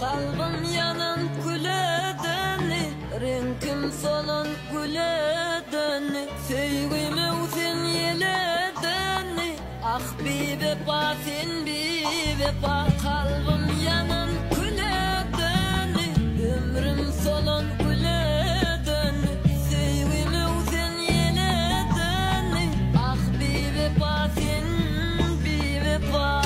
Kalbim yanan güledeni, renkim solan güledeni, sevgimi uzun yeledeni. Ah bir vefa sen bir vefa. Kalbim yanan güledeni, ömrüm solan güledeni, sevgimi uzun yeledeni. Ah bir vefa sen bir vefa.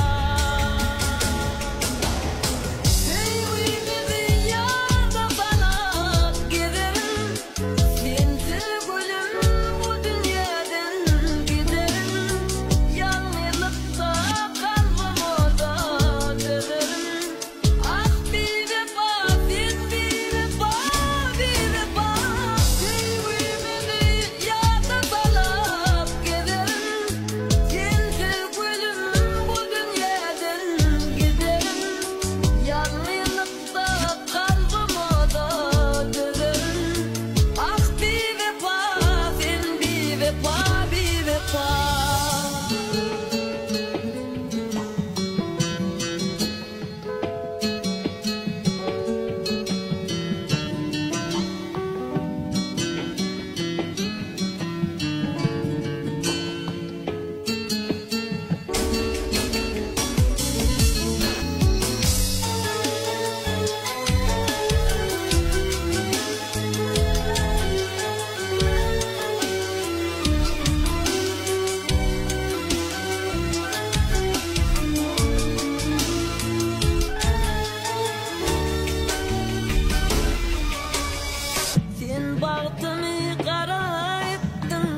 Bahtımı kara ettin,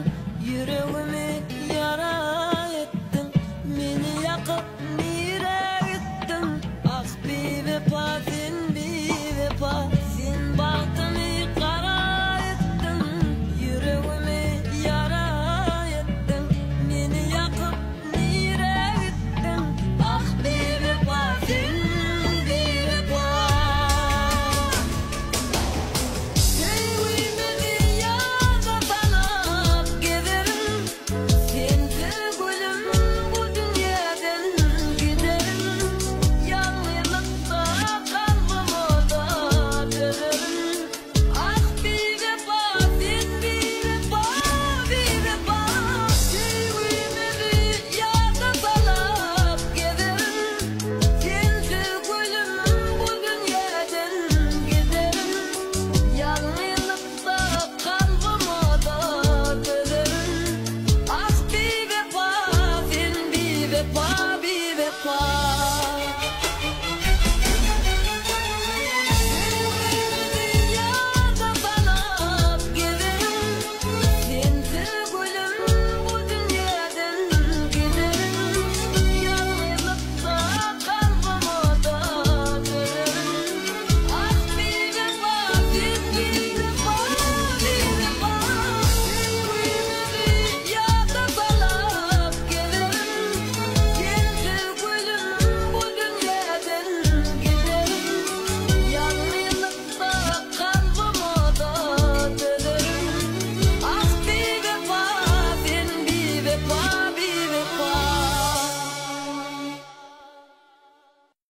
yüreğimi yara ettin, beni yakıp nire ettin. Ah bir vefa sen bir vefa. Sen bahtımı kara ettin, yüreğimi yara ettin, beni yakıp nire ettin. Ah bir vefa sen bir vefa. Be